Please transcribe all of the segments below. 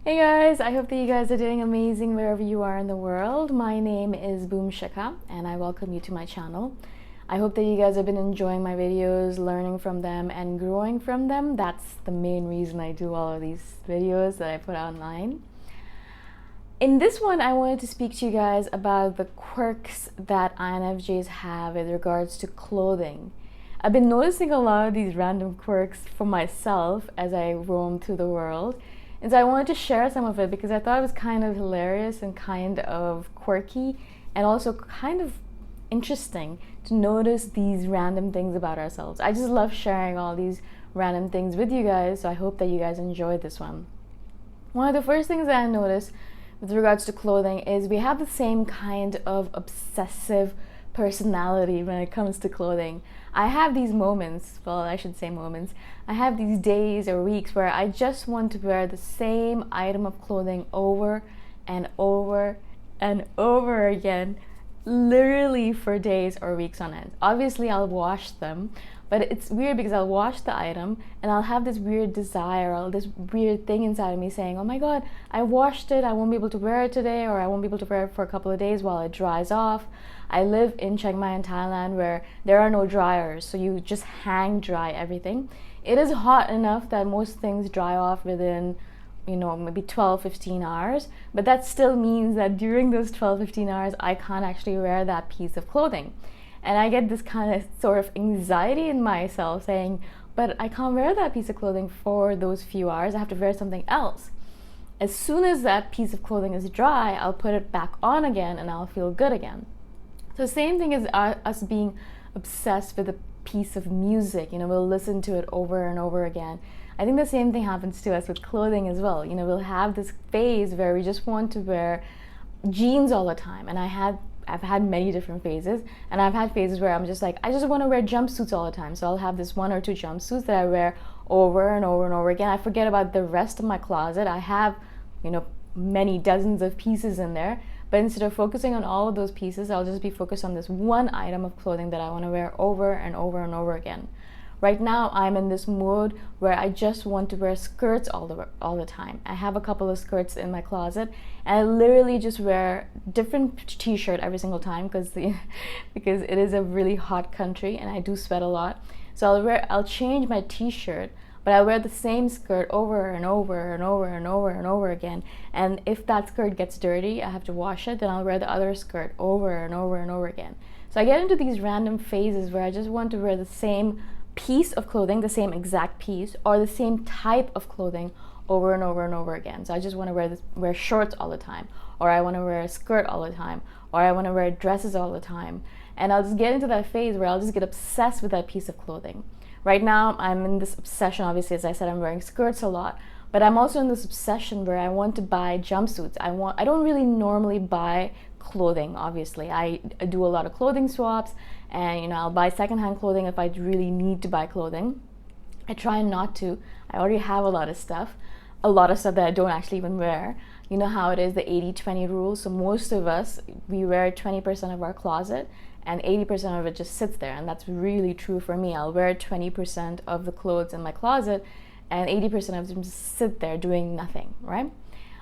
Hey guys, I hope that you guys are doing amazing wherever you are in the world. My name is Shikha and I welcome you to my channel. I hope that you guys have been enjoying my videos, learning from them and growing from them. That's the main reason I do all of these videos that I put online. In this one, I wanted to speak to you guys about the quirks that INFJs have with regards to clothing. I've been noticing a lot of these random quirks for myself as I roam through the world. And so I wanted to share some of it because I thought it was kind of hilarious and kind of quirky and also kind of interesting to notice these random things about ourselves. I just love sharing all these random things with you guys, so I hope that you guys enjoyed this one. One of the first things that I noticed with regards to clothing is we have the same kind of obsessive personality when it comes to clothing. I have these moments, well, I should say moments, I have these days or weeks where I just want to wear the same item of clothing over and over and over again, literally for days or weeks on end. Obviously, I'll wash them, but it's weird because I'll wash the item and I'll have this weird desire or this weird thing inside of me saying, oh my god, I washed it, I won't be able to wear it today, or I won't be able to wear it for a couple of days while it dries off. I live in Chiang Mai in Thailand where there are no dryers, so you just hang dry everything. It is hot enough that most things dry off within maybe 12-15 hours, but that still means that during those 12-15 hours I can't actually wear that piece of clothing. And I get this kind of sort of anxiety in myself saying, but I can't wear that piece of clothing for those few hours, I have to wear something else. As soon as that piece of clothing is dry, I'll put it back on again and I'll feel good again. So same thing as us being obsessed with a piece of music, we'll listen to it over and over again. I think the same thing happens to us with clothing as well. We'll have this phase where we just want to wear jeans all the time. And I've had many different phases, and I've had phases where I'm just like, I just want to wear jumpsuits all the time. So I'll have this one or two jumpsuits that I wear over and over and over again. I forget about the rest of my closet. I have, many dozens of pieces in there. But instead of focusing on all of those pieces, I'll just be focused on this one item of clothing that I want to wear over and over and over again. Right now, I'm in this mode where I just want to wear skirts all the time. I have a couple of skirts in my closet, and I literally just wear different t-shirt every single time because it is a really hot country and I do sweat a lot. So I'll change my t-shirt, but I wear the same skirt over and over and over and over and over again. And if that skirt gets dirty, I have to wash it, then I'll wear the other skirt over and over and over again. So I get into these random phases where I just want to wear the same piece of clothing, the same exact piece, or the same type of clothing over and over and over again. So I just want to wear shorts all the time, or I want to wear a skirt all the time, or I want to wear dresses all the time. And I'll just get into that phase where I'll just get obsessed with that piece of clothing. Right now, I'm in this obsession, obviously, as I said, I'm wearing skirts a lot, but I'm also in this obsession where I want to buy jumpsuits. I don't really normally buy clothing, obviously. I do a lot of clothing swaps, and I'll buy secondhand clothing if I really need to buy clothing. I try not to. I already have a lot of stuff that I don't actually even wear. You know how it is, the 80-20 rule. So most of us, we wear 20% of our closet and 80% of it just sits there, and that's really true for me. I'll wear 20% of the clothes in my closet and 80% of them just sit there doing nothing, right?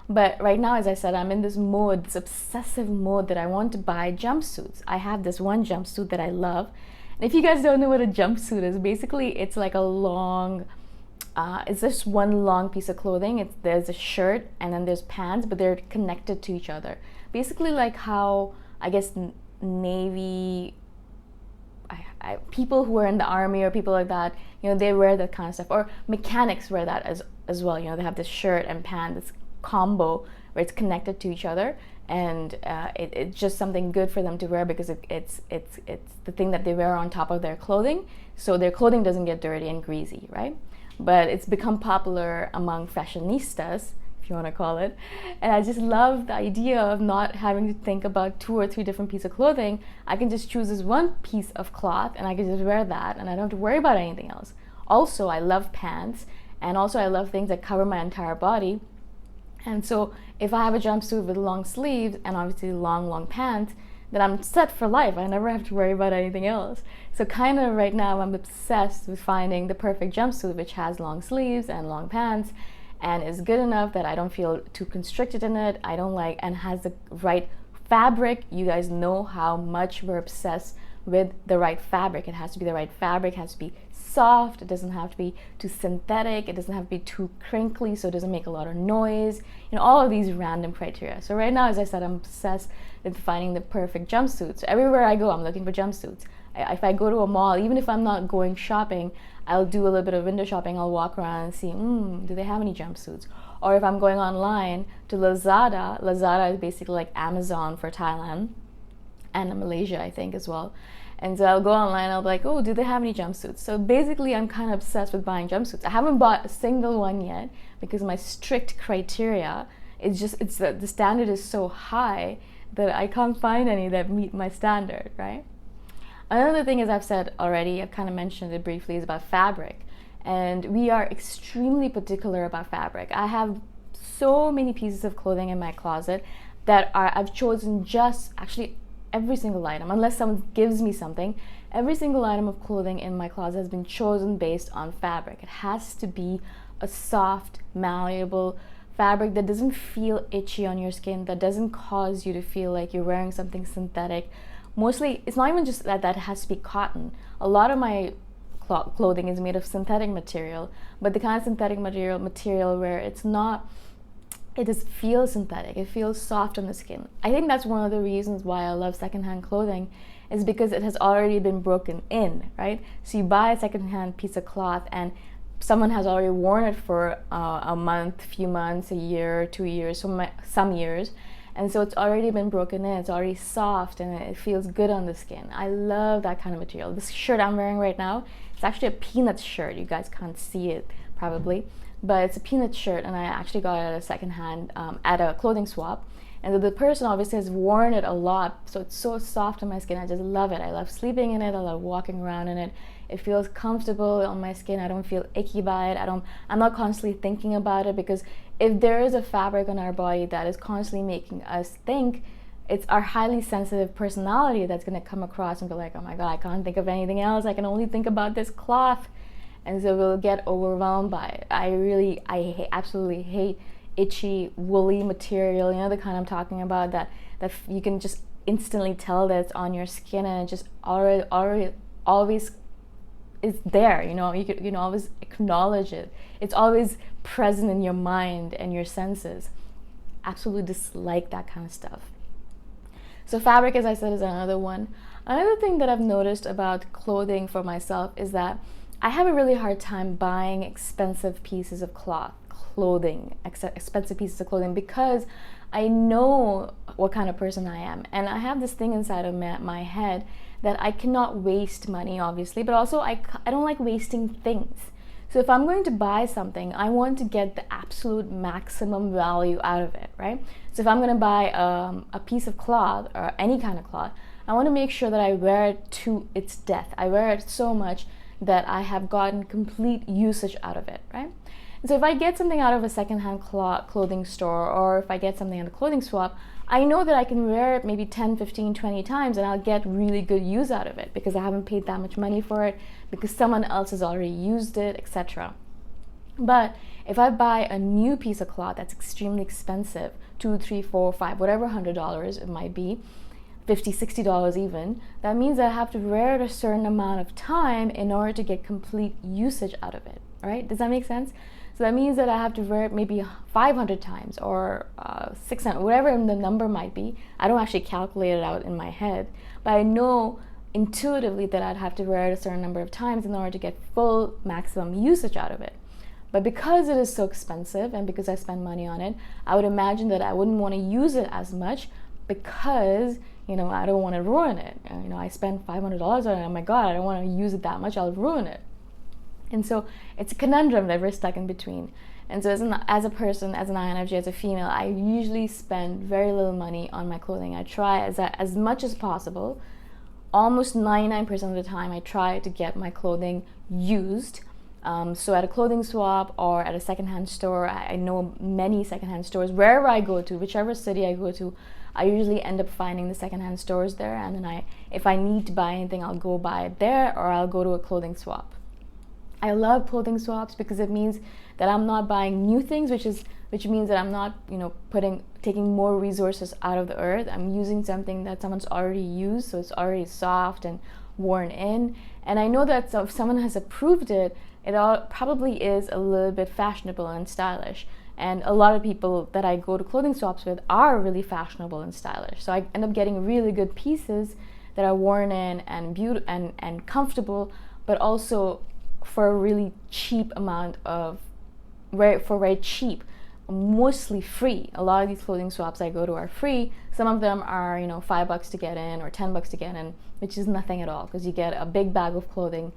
But right now, as I said, I'm in this mode, this obsessive mode that I want to buy jumpsuits. I have this one jumpsuit that I love. And if you guys don't know what a jumpsuit is, basically it's like a long, it's just one long piece of clothing. There's a shirt and then there's pants, but they're connected to each other. Basically like how, I guess, Navy, people who are in the army or people like that, they wear that kind of stuff. Or mechanics wear that as well. They have this shirt and pants, this combo where it's connected to each other, and it's just something good for them to wear because it's the thing that they wear on top of their clothing, so their clothing doesn't get dirty and greasy, right? But it's become popular among fashionistas, if you want to call it, and I just love the idea of not having to think about 2 or 3 different pieces of clothing. I can just choose this one piece of cloth and I can just wear that, and I don't have to worry about anything else. Also, I love pants, and also I love things that cover my entire body. And so if I have a jumpsuit with long sleeves and obviously long pants, then I'm set for life. I never have to worry about anything else. So kind of right now I'm obsessed with finding the perfect jumpsuit which has long sleeves and long pants and is good enough that I don't feel too constricted in it. I don't like, and has the right fabric. You guys know how much we're obsessed with the right fabric. It has to be the right fabric, it has to be soft, it doesn't have to be too synthetic, it doesn't have to be too crinkly so it doesn't make a lot of noise, all of these random criteria. So right now, as I said, I'm obsessed with finding the perfect jumpsuit. So everywhere I go, I'm looking for jumpsuits. If I go to a mall, even if I'm not going shopping, I'll do a little bit of window shopping. I'll walk around and see, do they have any jumpsuits? Or if I'm going online to Lazada is basically like Amazon for Thailand and Malaysia, I think, as well. And so I'll go online, I'll be like, oh, do they have any jumpsuits? So basically, I'm kind of obsessed with buying jumpsuits. I haven't bought a single one yet because my strict criteria is just, the standard is so high that I can't find any that meet my standard, right? Another thing, as I've said already, I've kind of mentioned it briefly, is about fabric. And we are extremely particular about fabric. I have so many pieces of clothing in my closet that I've chosen just actually every single item, unless someone gives me something, every single item of clothing in my closet has been chosen based on fabric. It has to be a soft, malleable fabric that doesn't feel itchy on your skin, that doesn't cause you to feel like you're wearing something synthetic. Mostly, it's not even just that it has to be cotton. A lot of my clothing is made of synthetic material, but the kind of synthetic material where it's not, it just feels synthetic, it feels soft on the skin. I think that's one of the reasons why I love secondhand clothing, is because it has already been broken in, right? So you buy a secondhand piece of cloth and someone has already worn it for a month, few months, a year, 2 years, some years, and so it's already been broken in, it's already soft, and it feels good on the skin. I love that kind of material. This shirt I'm wearing right now, it's actually a Peanuts shirt. You guys can't see it probably, but it's a Peanuts shirt, and I actually got it at a secondhand at a clothing swap. And the person obviously has worn it a lot, so it's so soft on my skin. I just love it. I love sleeping in it, I love walking around in it. It feels comfortable on my skin. I don't feel icky by it. I'm not constantly thinking about it, because if there is a fabric on our body that is constantly making us think, it's our highly sensitive personality that's going to come across and be like, oh my God, I can't think of anything else. I can only think about this cloth. And so we'll get overwhelmed by it. I absolutely hate itchy, woolly material, the kind I'm talking about, that you can just instantly tell that it's on your skin, and it just always is there, you can always acknowledge it. It's always present in your mind and your senses. Absolutely dislike that kind of stuff. So fabric, as I said, is another one. Another thing that I've noticed about clothing for myself is that I have a really hard time buying expensive pieces of expensive pieces of clothing, because I know what kind of person I am, and I have this thing inside of my head that I cannot waste money, obviously, but also I don't like wasting things. So if I'm going to buy something, I want to get the absolute maximum value out of it, right? So if I'm going to buy a piece of cloth or any kind of cloth, I want to make sure that I wear it to its death. I wear it so much that I have gotten complete usage out of it, right? And so if I get something out of a secondhand clothing store, or if I get something at a clothing swap, I know that I can wear it maybe 10, 15, 20 times and I'll get really good use out of it, because I haven't paid that much money for it, because someone else has already used it, etc. But if I buy a new piece of cloth that's extremely expensive, $2, $3, $4, $5, whatever $100 it might be, $50, $60 even, that means that I have to wear it a certain amount of time in order to get complete usage out of it, right? Does that make sense? So that means that I have to wear it maybe 500 times or 600, whatever the number might be. I don't actually calculate it out in my head, but I know intuitively that I'd have to wear it a certain number of times in order to get full maximum usage out of it. But because it is so expensive and because I spend money on it, I would imagine that I wouldn't want to use it as much, because I don't want to ruin it. I spend $500 on it. Oh my God, I don't want to use it that much. I'll ruin it. And so it's a conundrum that we're stuck in between. And so as a person, as an INFJ, as a female, I usually spend very little money on my clothing. I try as much as possible. Almost 99% of the time, I try to get my clothing used. So at a clothing swap or at a secondhand store, I know many secondhand stores. Wherever I go to, whichever city I go to, I usually end up finding the secondhand stores there. And then if I need to buy anything, I'll go buy it there, or I'll go to a clothing swap. I love clothing swaps because it means that I'm not buying new things, which means that I'm not, taking more resources out of the earth. I'm using something that someone's already used, so it's already soft and worn in. And I know that if someone has approved it, it all probably is a little bit fashionable and stylish. And a lot of people that I go to clothing swaps with are really fashionable and stylish. So I end up getting really good pieces that are worn in and beautiful and comfortable, but also for a really cheap amount of, very cheap, mostly free. A lot of these clothing swaps I go to are free. Some of them are, $5 to get in or $10 to get in, which is nothing at all, because you get a big bag of clothing,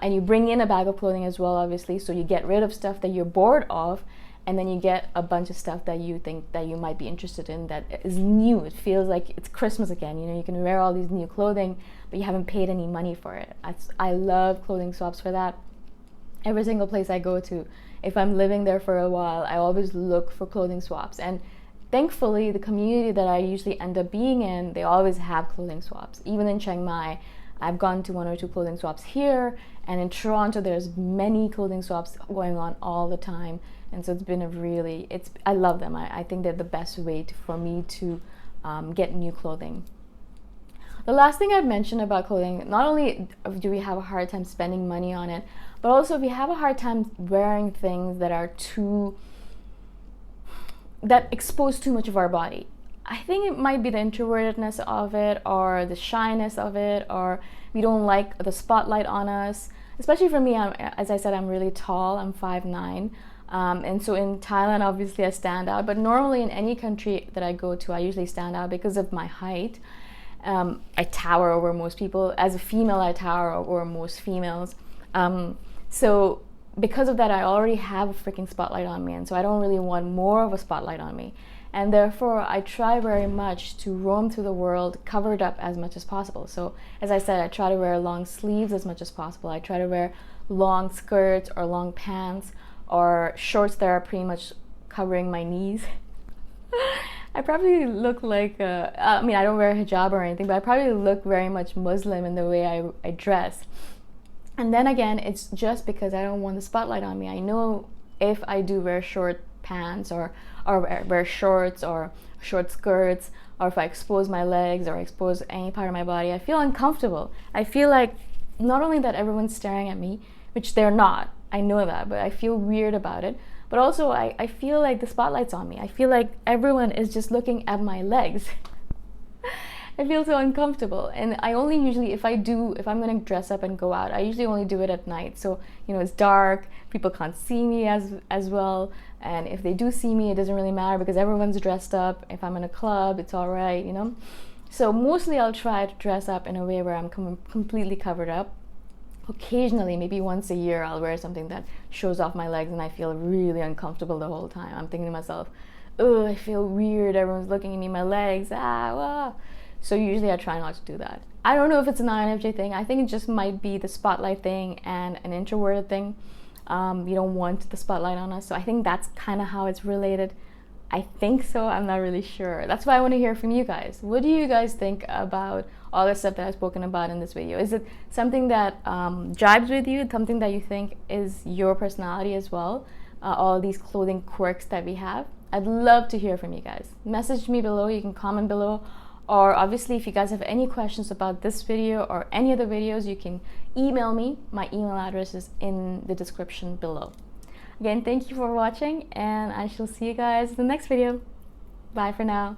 and you bring in a bag of clothing as well, obviously. So you get rid of stuff that you're bored of, and then you get a bunch of stuff that you think that you might be interested in that is new. It feels like it's Christmas again. You can wear all these new clothing, but you haven't paid any money for it. I love clothing swaps for that. Every single place I go to, if I'm living there for a while, I always look for clothing swaps. And thankfully, the community that I usually end up being in, they always have clothing swaps. Even in Chiang Mai, I've gone to 1 or 2 clothing swaps here, and in Toronto, there's many clothing swaps going on all the time. And so it's been I love them. I think they're the best way for me to get new clothing. The last thing I'd mention about clothing, not only do we have a hard time spending money on it, but also if we have a hard time wearing things that expose too much of our body. I think it might be the introvertedness of it, or the shyness of it, or we don't like the spotlight on us. Especially for me, as I said, I'm really tall, I'm 5'9". And so in Thailand, obviously I stand out, but normally in any country that I go to, I usually stand out because of my height. I tower over most people. As a female, I tower over most females. So because of that, I already have a freaking spotlight on me, and so I don't really want more of a spotlight on me. And therefore, I try very much to roam through the world covered up as much as possible. So as I said, I try to wear long sleeves as much as possible. I try to wear long skirts or long pants or shorts that are pretty much covering my knees. I probably look like, I don't wear a hijab or anything, but I probably look very much Muslim in the way I dress. And then again, it's just because I don't want the spotlight on me. I know if I do wear short pants or wear shorts or short skirts, or if I expose my legs or expose any part of my body, I feel uncomfortable. I feel like not only that everyone's staring at me, which they're not, I know that, but I feel weird about it. But also I feel like the spotlight's on me. I feel like everyone is just looking at my legs. I feel so uncomfortable. And I only usually, if I'm gonna dress up and go out, I usually only do it at night. So, it's dark, people can't see me as well. And if they do see me, it doesn't really matter because everyone's dressed up. If I'm in a club, it's all right, So mostly I'll try to dress up in a way where I'm completely covered up. Occasionally, maybe once a year, I'll wear something that shows off my legs and I feel really uncomfortable the whole time. I'm thinking to myself, oh, I feel weird. Everyone's looking at me, my legs. So usually I try not to do that. I don't know if it's an INFJ thing. I think it just might be the spotlight thing and an introverted thing. We don't want the spotlight on us. So I think that's kind of how it's related. I think so. I'm not really sure. That's why I want to hear from you guys. What do you guys think about all the stuff that I've spoken about in this video? Is it something that jibes with you? Something that you think is your personality as well? All these clothing quirks that we have? I'd love to hear from you guys. Message me below. You can comment below. Or obviously, if you guys have any questions about this video or any other videos, you can email me. My email address is in the description below. Again, thank you for watching, and I shall see you guys in the next video. Bye for now.